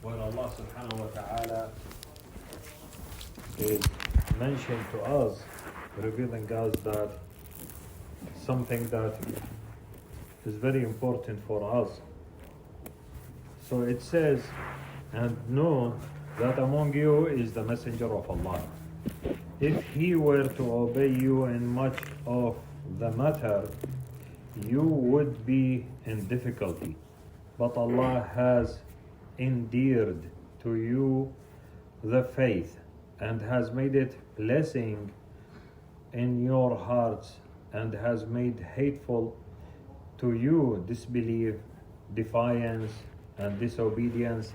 when Allah subhanahu wa ta'ala is mentioned to us, revealing us that something that is very important for us. So it says, and know that among you is the messenger of Allah. If he were to obey you in much of the matter, you would be in difficulty. But Allah has endeared to you the faith and has made it blessing in your hearts and has made hateful to you disbelief, defiance, and disobedience.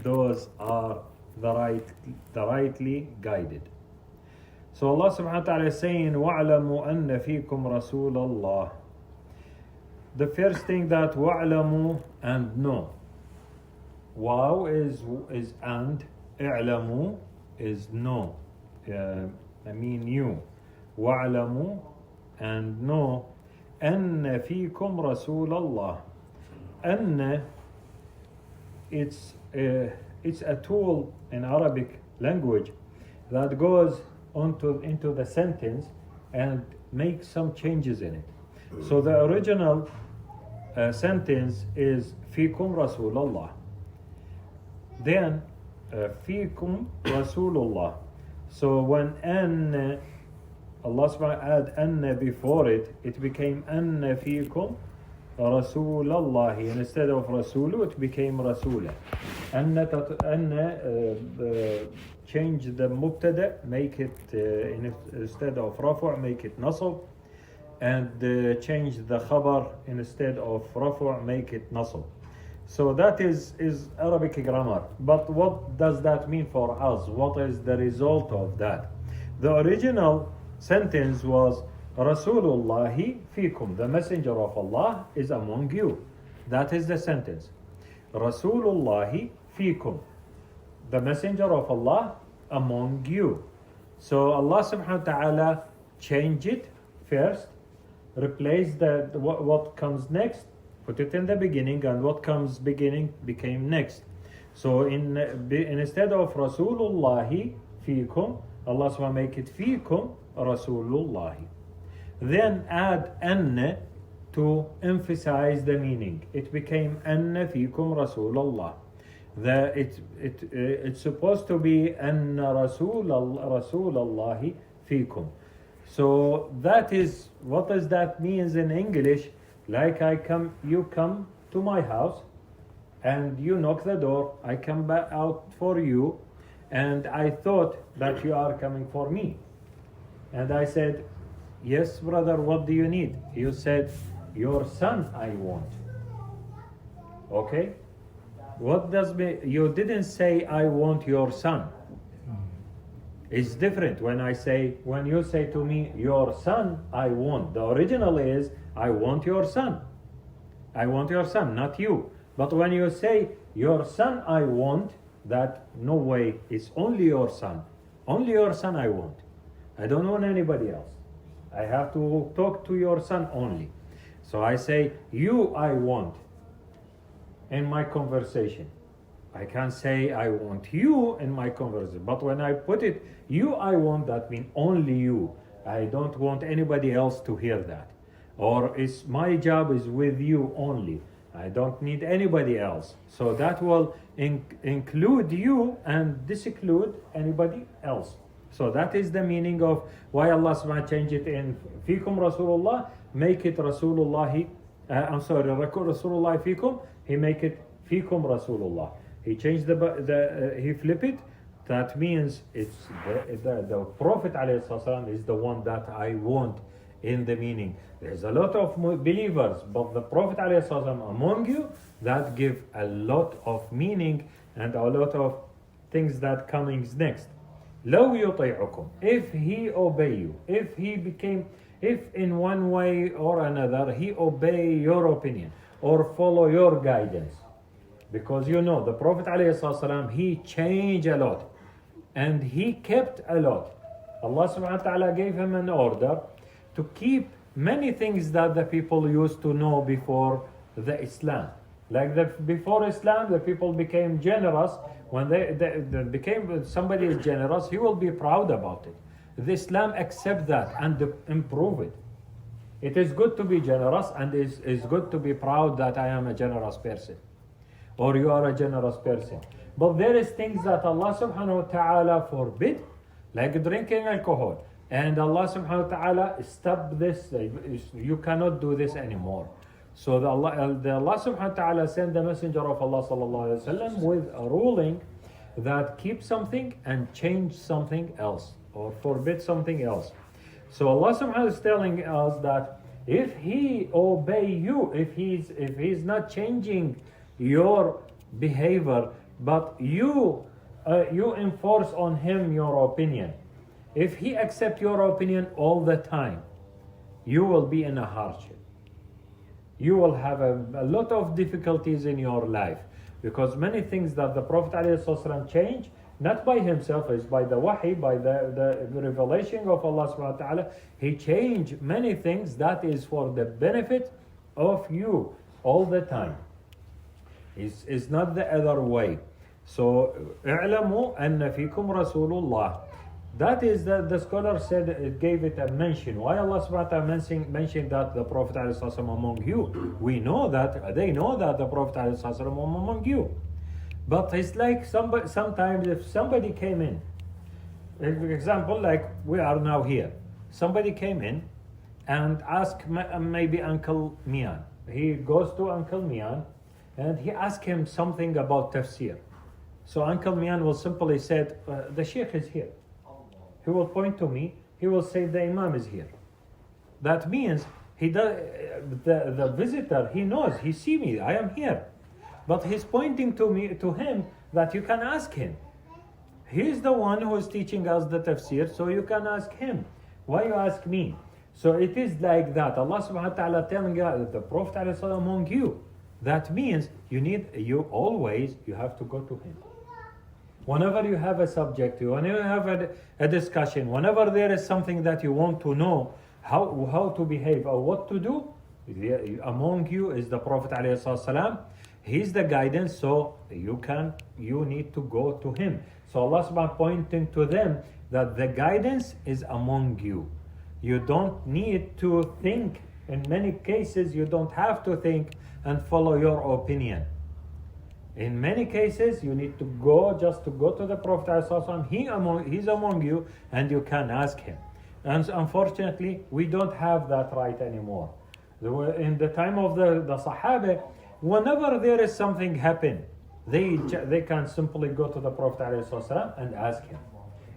Those are the rightly guided. So Allah subhanahu wa ta'ala is saying, وَاعْلَمُوا أَنَّ فِيكُمْ رَسُولَ اللَّهِ. The first thing that وَاعْلَمُوا and know. Wow is and, اعلموا is know. I mean you. وَاعْلَمُوا and know أَنَّ فِيكُمْ رَسُولَ اللَّهِ. أَنَّ it's a tool in Arabic language that goes into the sentence and makes some changes in it. So the original sentence is فيكم رسول الله. Then فيكم رسول الله. So when أن Allah subhanahu wa ta'ala add أن before it, it became أن فيكم رسول الله. Instead of رسول, it became رسولة. أن change the مبتدأ, make it instead of رفع, make it نصب, and change the خبر instead of رفع, make it نصب. So that is Arabic grammar. But what does that mean for us? What is the result of that? The original sentence was Rasulullahi fikum. The messenger of Allah is among you. That is the sentence. Rasulullahi fikum. The messenger of Allah among you. So Allah subhanahu wa ta'ala changed it first, replace what comes next, put it in the beginning, and what comes beginning became next. So instead of Rasulullahi fikum, Allah subhanahu wa ta'ala make it fikum Rasulullahi. Then add anna to emphasize the meaning. It became anna fikum Rasulullah. It's supposed to be anna Rasulallahi fikum. So that is, what does that mean in English? Like you come to my house and you knock the door, I come back out for you, and I thought that you are coming for me. And I said, yes, brother, what do you need? You said, your son I want. Okay? You didn't say, I want your son. It's different when you say to me, your son I want. The original is, I want your son. I want your son, not you. But when you say, your son I want, that no way, it's only your son. Only your son I want. I don't want anybody else. I have to talk to your son only. So I say, you I want in my conversation. I can't say I want you in my conversation. But when I put it, you I want, that means only you. I don't want anybody else to hear that. Or my job is with you only. I don't need anybody else. So that will include you and disclude anybody else. So that is the meaning of why Allah subhanahu wa ta'ala changed it in fikum Rasulullah, make it Rasulullahi, Rasulullah fikum, he make it fikum Rasulullah. He changed he flip it. That means it's the Prophet ﷺ is the one that I want in the meaning. There's a lot of believers, but the Prophet ﷺ among you, that give a lot of meaning and a lot of things that coming next. لو يطيعكم, if he obey you, if in one way or another he obey your opinion or follow your guidance. Because the Prophet ﷺ, he changed a lot and he kept a lot. Allah subhanahu wa ta'ala gave him an order to keep many things that the people used to know before the Islam. Like before Islam, the people became generous. When they became, somebody is generous, he will be proud about it. The Islam accept that and improve it. It is good to be generous, and is good to be proud that I am a generous person, or you are a generous person. But there is things that Allah subhanahu wa ta'ala forbid, like drinking alcohol. And Allah subhanahu wa ta'ala stop this. You cannot do this anymore. So Allah subhanahu wa ta'ala sent the messenger of Allah sallallahu alayhi wa sallam with a ruling that keep something and change something else, or forbid something else. So Allah subhanahu wa ta'ala is telling us that if he obey you, if he's not changing your behavior, but you enforce on him your opinion, if he accept your opinion all the time, you will be in a hardship. You will have a lot of difficulties in your life, because many things that the Prophet ﷺ changed, not by himself, is by the wahi, by the revelation of Allah subhanahu wa ta'ala. He changed many things that is for the benefit of you all the time. It's not the other way. So اعلموا أن فيكم رسول الله. That is the scholar said, it gave it a mention. Why Allah subhanahu wa ta'ala mentioned that the Prophet ﷺ among you? We know that, they know that the Prophet ﷺ among you. But it's like sometimes if somebody came in, for example, like we are now here, somebody came in and asked maybe Uncle Mian. He goes to Uncle Mian and he asked him something about Tafseer. So Uncle Mian will simply say, the Sheikh is here. He will point to me. He will say the Imam is here. That means the visitor, he knows, he see me, I am here. But he's pointing to him that you can ask him. He's the one who is teaching us the tafsir, so you can ask him. Why you ask me? So it is like that. Allah subhanahu wa ta'ala telling the Prophet among you. That means you always have to go to him. Whenever you have a subject, whenever you have a discussion, whenever there is something that you want to know, how to behave or what to do, among you is the Prophet ﷺ. He's the guidance, so you need to go to him. So Allah subhanahu pointing to them that the guidance is among you. You don't need to think. In many cases, you don't have to think and follow your opinion. In many cases, you need to go to the Prophet ﷺ. He's among you, and you can ask him. And unfortunately, we don't have that right anymore. In the time of the Sahaba, whenever there is something happen, they can simply go to the Prophet ﷺ and ask him.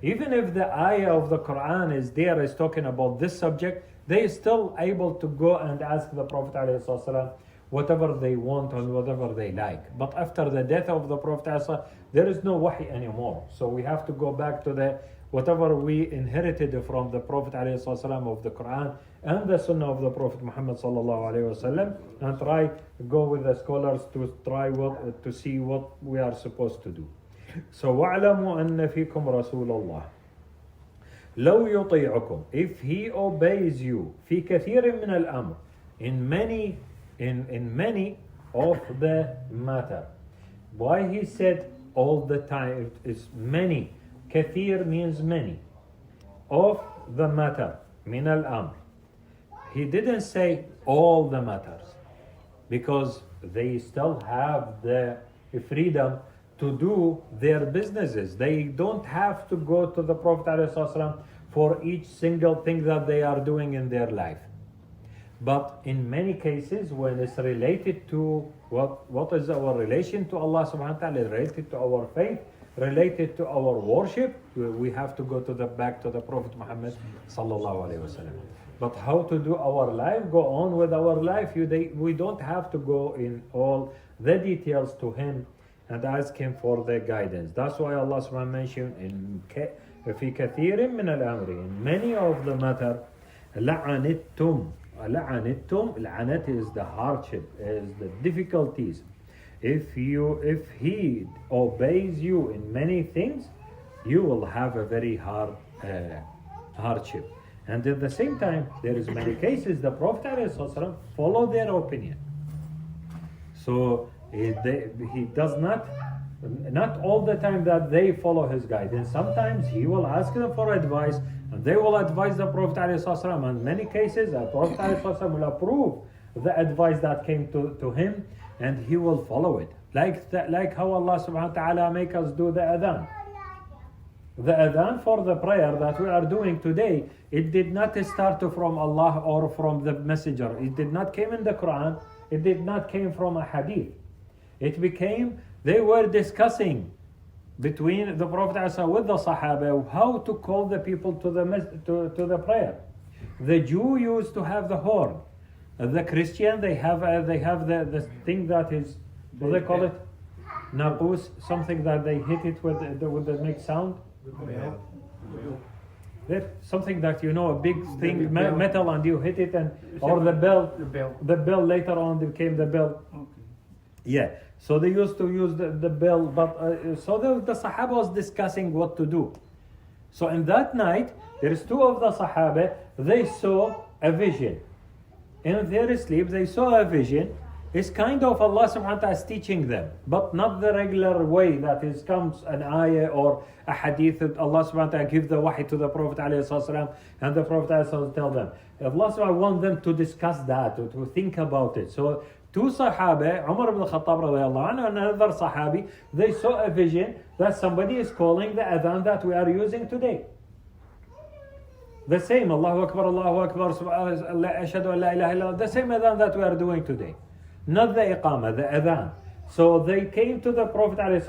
Even if the ayah of the Quran is talking about this subject, they are still able to go and ask the Prophet ﷺ whatever they want and whatever they like. But after the death of the Prophet ﷺ, there is no wahi anymore. So we have to go back to whatever we inherited from the Prophet ﷺ of the Quran and the Sunnah of the Prophet Muhammad ﷺ, and try go with the scholars to see what we are supposed to do. So وَاعْلَمُوا أَنَّ فِيكُمْ رَسُولَ اللَّهِ لَوْ يُطِيعُكُمْ, if he obeys you فِي كَثِيرٍ مِنَ الْأَمْرِ, in many of the matter. Why he said all the time? It's many. Kathir means many. Of the matter. Min al-amr. He didn't say all the matters, because they still have the freedom to do their businesses. They don't have to go to the Prophet ﷺ for each single thing that they are doing in their life. But in many cases, when it's related to what is our relation to Allah subhanahu wa ta'ala, related to our faith, related to our worship, we have to go back to the Prophet Muhammad sallallahu alaihi wasallam. But how to do our life, go on with our life, we don't have to go in all the details to him and ask him for the guidance. That's why Allah subhanahu wa ta'ala mentioned in في كثير من الأمر, in many of the matter, لعنتم. La'anat is the hardship, is the difficulties. If he obeys you in many things, you will have a very hard hardship. And at the same time, there is many cases the Prophet ﷺ follow their opinion. So He does not all the time that they follow his guidance. Sometimes he will ask them for advice, and they will advise the Prophet ﷺ. And in many cases, the Prophet ﷺ will approve the advice that came to him, and he will follow it. Like how Allah subhanahu wa ta'ala make us do the adhan. The adhan for the prayer that we are doing today, it did not start from Allah or from the messenger. It did not came in the Quran. It did not came from a hadith. It became, they were discussing between the Prophet ﷺ with the Sahaba how to call the people to the prayer. The Jew used to have the horn. The Christian, they have the thing that is, what do they call it? Naqus, something that they hit it with the make sound. Something that a big thing, metal, and you hit it, or the bell. The bell later on became the bell. Okay. Yeah. So they used to use the bell, but so the Sahaba was discussing what to do. So in that night, there is two of the Sahaba. They saw a vision. In their sleep, they saw a vision. It's kind of Allah subhanahu wa ta'ala is teaching them, but not the regular way that is comes an ayah or a hadith that Allah subhanahu wa ta'ala give the wahi to the Prophet alayhi salam, and the Prophet alayhi salam tell them. Allah subhanahu wa ta'ala want them to discuss that, to think about it. So two Sahaba, Umar ibn Khattab radiallahu anhu and another Sahabi, they saw a vision that somebody is calling the adhan that we are using today. The same, Allahu Akbar, Ashhadu an la ilaha illallah, the same adhan that we are doing today. Not the iqamah, the adhan. So they came to the Prophet Umar,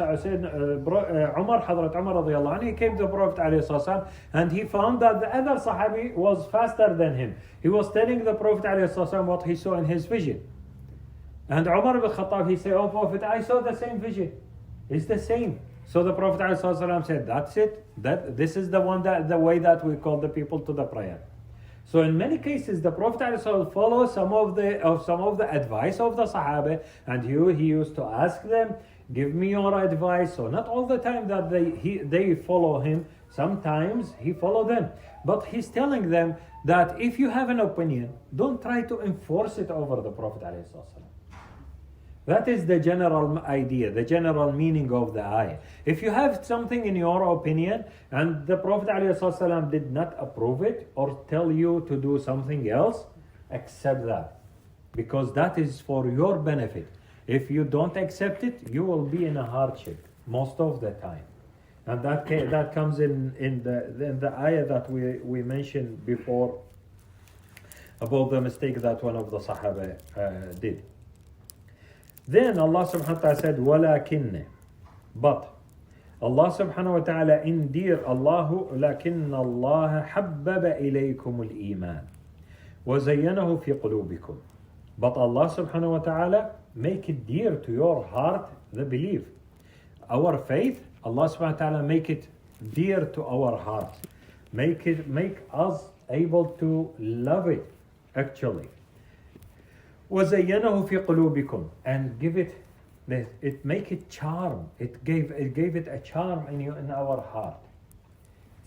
Hadrat Umar radiallahu anhu, he came to the Prophet and he found that the other Sahabi was faster than him. He was telling the Prophet what he saw in his vision. And Umar ibn Khattab, he said, "Oh Prophet, I saw the same vision. It's the same." So the Prophet ﷺ said, "That's it. This is the way that we call the people to the prayer." So in many cases, the Prophet ﷺ follows some of the advice of the Sahaba, and he used to ask them, "Give me your advice." So not all the time that they follow him. Sometimes he follow them, but he's telling them that if you have an opinion, don't try to enforce it over the Prophet ﷺ. That is the general idea, the general meaning of the ayah. If you have something in your opinion and the Prophet ﷺ did not approve it or tell you to do something else, accept that. Because that is for your benefit. If you don't accept it, you will be in a hardship most of the time. And that comes in the ayah that we mentioned before about the mistake that one of the Sahaba did. Then Allah subhanahu wa ta'ala said, وَلَكِنَّ, but Allah subhanahu wa ta'ala indeed Allahu لَكِنَّ اللَّهَ حَبَّبَ إِلَيْكُمُ الْإِيمَانِ وَزَيَّنَهُ فِي قُلُوبِكُمْ. But Allah subhanahu wa ta'ala make it dear to your heart the belief. Our faith, Allah subhanahu wa ta'ala make it dear to our hearts. Make us able to love it actually. وَزَيَّنَهُ فِي قُلُوبِكُمْ, and make it charm. It gave it a charm in our heart.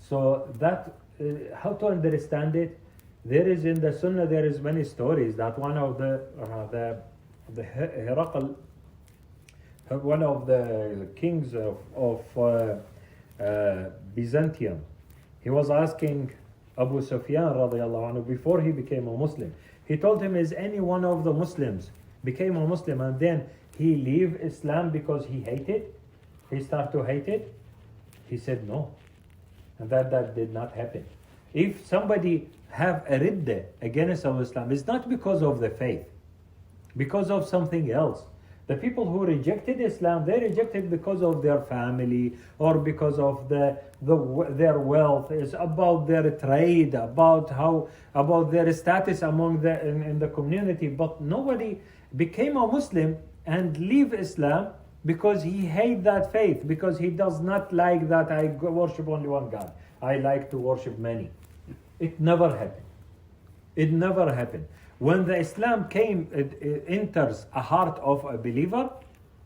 So that how to understand it? There is in the Sunnah there is many stories that one of the Herakl, one of the kings of Byzantium, he was asking Abu Sufyan radiallahu anhu before he became a Muslim. He told him, is any one of the Muslims became a Muslim and then he leave Islam because he hated? He started to hate it? He said no. And that did not happen. If somebody have a ridda against Islam, it's not because of the faith, because of something else. The people who rejected Islam, they rejected because of their family or because of their wealth. It's about their trade, about their status in the community. But nobody became a Muslim and leave Islam because he hate that faith, because he does not like that I worship only one God. I like to worship many. It never happened. It never happened. When the Islam it enters a heart of a believer,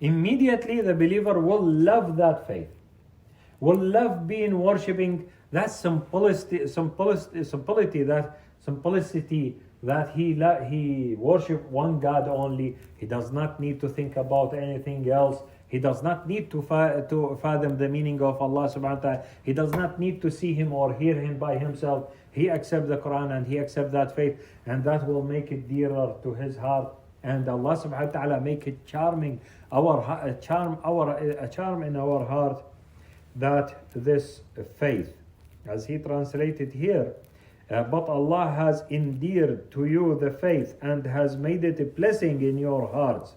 immediately the believer will love that faith, will love being worshipping that simplicity that he worship one God only. He does not need to think about anything else. He does not need to fathom the meaning of Allah subhanahu wa ta'ala. He does not need to see him or hear him by himself. He accepts the Quran and he accepts that faith, and that will make it dearer to his heart. And Allah subhanahu wa ta'ala make it charming, a charm in our heart, that this faith, as he translated here, but Allah has endeared to you the faith and has made it a blessing in your hearts.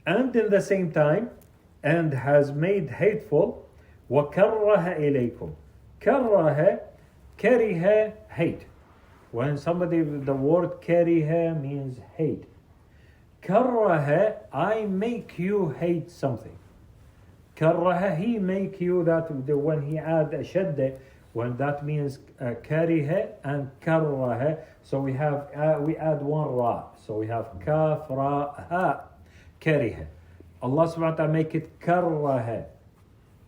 And in the same time, and has made hateful, وَكَرَّهَ إِلَيْكُمْ. كَرِهَ, hate. When somebody, the word kariha means hate. Karaha, I make you hate something. Karaha, he make you that, when he add a shadda, when that means kariha and karaha. So we add one ra. So we have kaf, ra, ha, kariha. Allah subhanahu wa ta'ala make it karaha.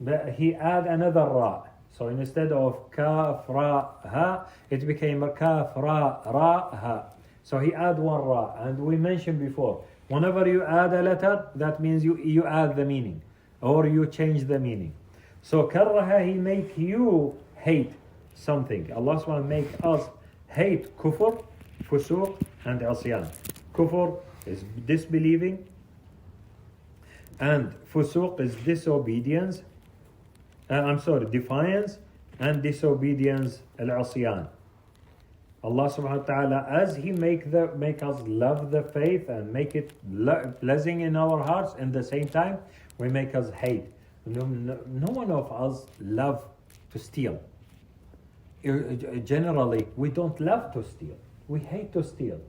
But he add another ra. So instead of kaf, ra, ha, it became kaf, ra, ra, ha. So he add one ra. And we mentioned before, whenever you add a letter, that means you add the meaning, or you change the meaning. So karaha, he make you hate something. Allah subhanahu wa ta'ala make us hate kufr, fusuq, and asyan. Kufr is disbelieving, and fusuq is disobedience. Defiance, and disobedience, al-asyan. Allah subhanahu wa ta'ala, as He make us love the faith and make it pleasing in our hearts, in the same time, we make us hate. No one of us love to steal. Generally, we don't love to steal. We hate to steal.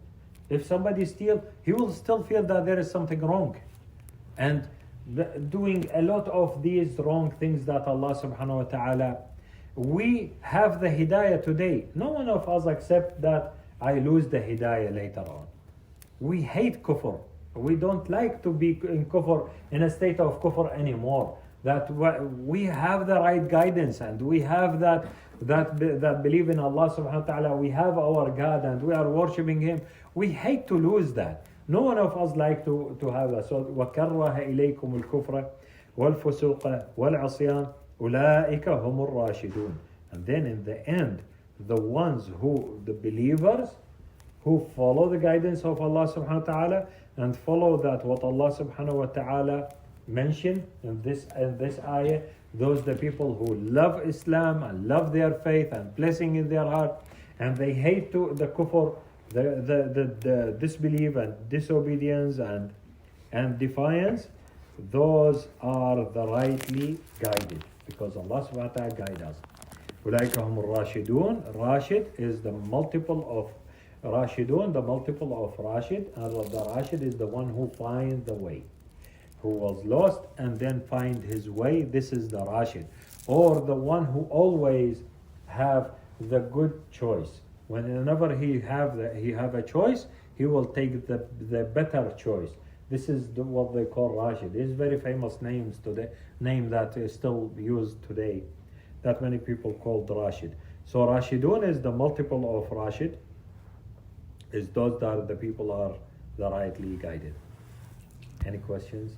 If somebody steals, he will still feel that there is something wrong. And doing a lot of these wrong things that Allah subhanahu wa ta'ala, we have the hidayah today. No one of us accept that I lose the hidayah later on. We hate kufr. We don't like to be in kufr, in a state of kufr anymore. That we have the right guidance, and we have that belief in Allah subhanahu wa ta'ala. We have our God and we are worshipping Him. We hate to lose that. No one of us like to have that. So وَكَرَّهَ إِلَيْكُمُ الْكُفْرَ وَالْفُسُوقَ وَالْعَصْيَانَ أُولَٰئِكَ هُمُ الرَّاشِدُونَ. And then in the end, the believers who follow the guidance of Allah subhanahu wa ta'ala and follow that what Allah subhanahu wa ta'ala mentioned in this ayah, those the people who love Islam and love their faith and blessing in their heart, and they hate to the kufr, the disbelief and disobedience and defiance. Those are the rightly guided, because Allah subhanahu wa ta'ala guide us. أولئك هم الراشدون. Rashid is the multiple of Rashidun, the multiple of Rashid, and the Rashid is the one who finds the way, who was lost and then find his way. This is the Rashid, or the one who always have the good choice. Whenever he have a choice, he will take the better choice. This is what they call Rashid. It's very famous names today, name that is still used today, that many people called Rashid. So Rashidun is the multiple of Rashid, is those that the people are the rightly guided. Any questions?